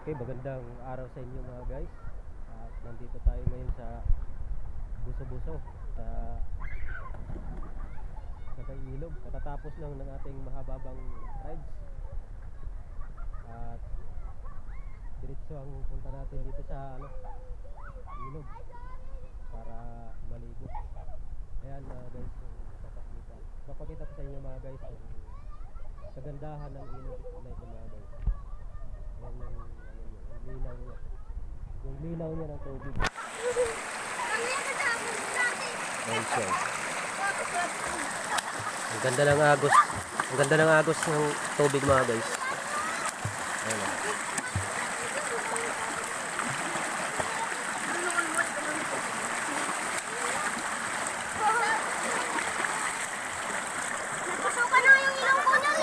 Okay, magandang araw sa inyo mga guys. At nandito tayo ngayon sa Buso-Buso sa Kailog. Katatapos lang ng ating mahababang rides. At diretso ang punta natin dito sa ilog para maligo. Ayan mga guys, papakita ko sa inyo mga guys yung kagandahan ng ilog na ito mga guys. Ayan yung linaw niya. Yung linaw niya ng tubig. Ayan siya. Ang ganda ng agos. Ang ganda ng agos ng tubig mga guys. Ayan.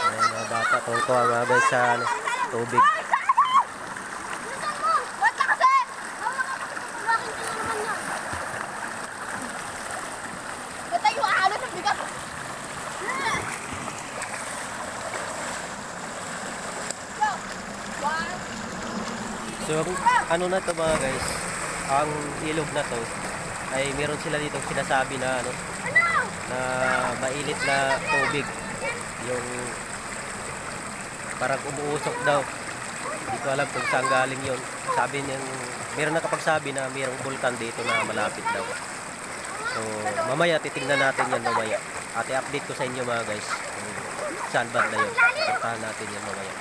Ayan mga bata. Tuwang-tuwa mga guys sa tubig. So ano na to mga guys, ang ilog na to ay meron sila dito sinasabi na na mainit na tubig, yung parang umuusok daw. Hindi ko alam kung saan galing yun. Sabi niya, meron nakapagsabi na mayroong bulkan dito na malapit daw. So mamaya titingnan natin yan mamaya. At i-update ko sa inyo mga guys kung saan banda yun. Puntahan natin yan mamaya.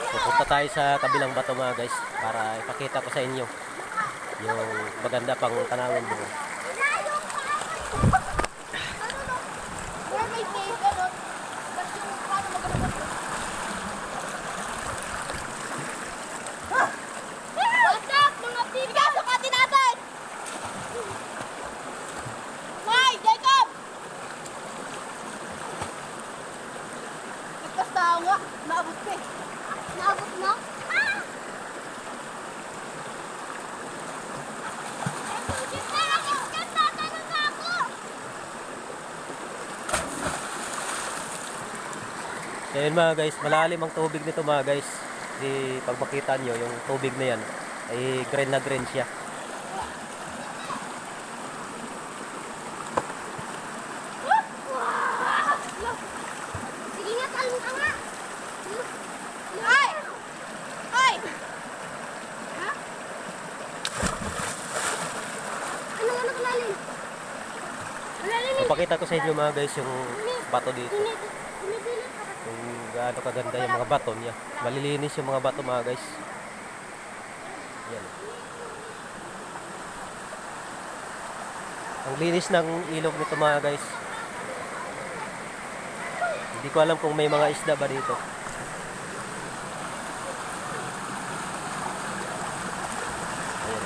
Pupunta tayo sa kabilang bato mga guys para ipakita ko sa inyo yung maganda pang tanawin doon. Naabot ka eh. Naabot na? So yun mga guys, malalim ang tubig nito mga guys. Di pag makita nyo yung tubig na yan ay green na green siya. Sige nga, talong ka nga. Ay! Ay! Ha? Ano kalalim? Papakita ko sa inyo mga guys yung bato dito. Kung gaano kaganda yung mga bato niya. Malilinis yung mga bato mga guys. Yan. Ang linis ng ilog nito mga guys. Hindi ko alam kung may mga isda ba dito. Ayan.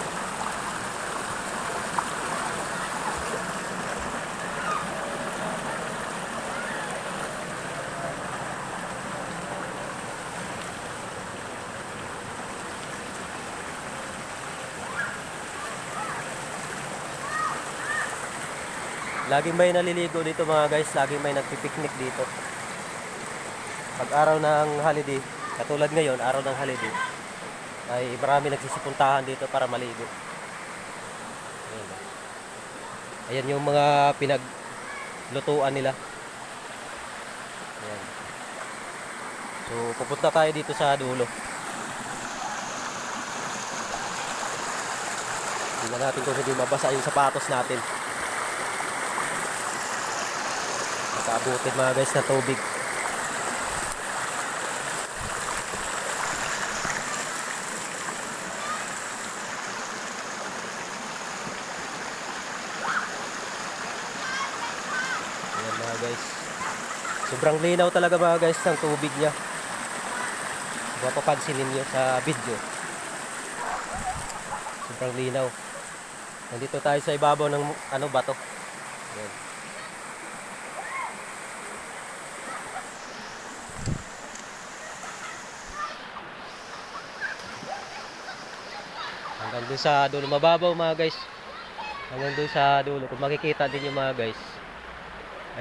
Laging may naliligo dito mga guys, laging may nagpipiknik dito. Pag araw ng holiday, katulad ngayon, araw ng holiday, ay marami nagsisipuntahan dito para maligo. Ayan. Ayan yung mga pinaglutuan nila. Ayan. So pupunta tayo dito sa dulo. Tingnan natin kung hindi mabasa yung sapatos natin. Nakaabutin mga guys na tubig. Ayan mga guys. Sobrang linaw talaga mga guys ng tubig niya. Mapapansin ninyo sa video. Sobrang linaw. Nandito tayo sa ibabaw ng bato. Ayan. Hanggang doon sa dulo. Mababaw mga guys. Hanggang doon sa dulo. Kung makikita din yung mga guys.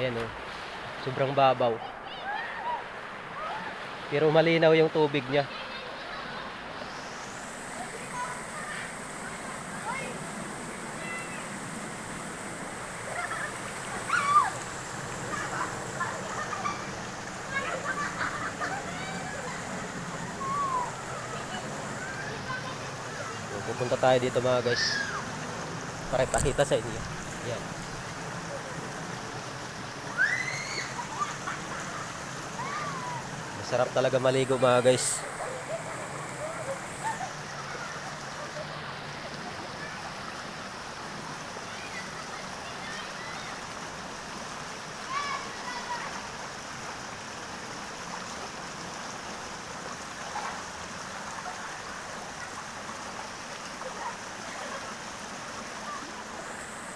Ayan oh. Sobrang babaw. Pero malinaw yung tubig niya. So, pupunta tayo dito mga guys. Para ipakita sa inyo. Yan. Masarap talaga maligo mga guys.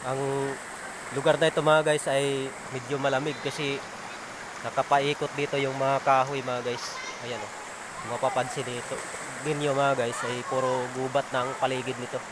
Ang lugar na ito mga guys ay medyo malamig kasi nakapaikot dito yung mga kahoy mga guys. Ayan o. Kung mapapansin dito ninyo mga guys ay puro gubat ng paligid nito.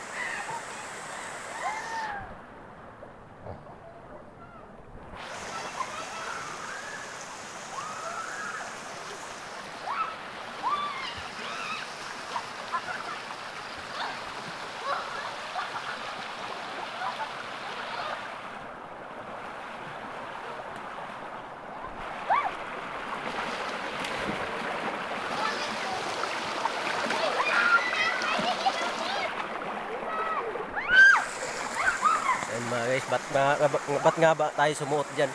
Ayan mga guys, ba't nga ba tayo sumuot dyan?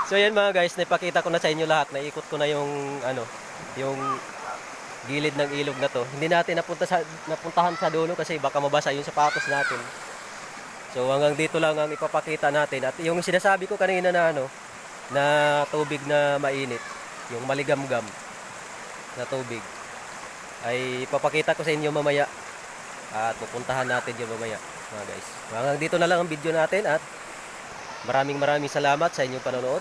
So yan mga guys, naipakita ko na sa inyo lahat. Naikot ko na yung yung gilid ng ilog na to. Hindi natin napuntahan sa dulo kasi baka mabasa yung sapatos natin. So hanggang dito lang ang ipapakita natin. At yung sinasabi ko kanina na na tubig na mainit, yung maligamgam na tubig, ay ipapakita ko sa inyo mamaya. At pupuntahan natin yun mamaya mga guys. Hanggang dito na lang ang video natin at maraming salamat sa inyong panonood.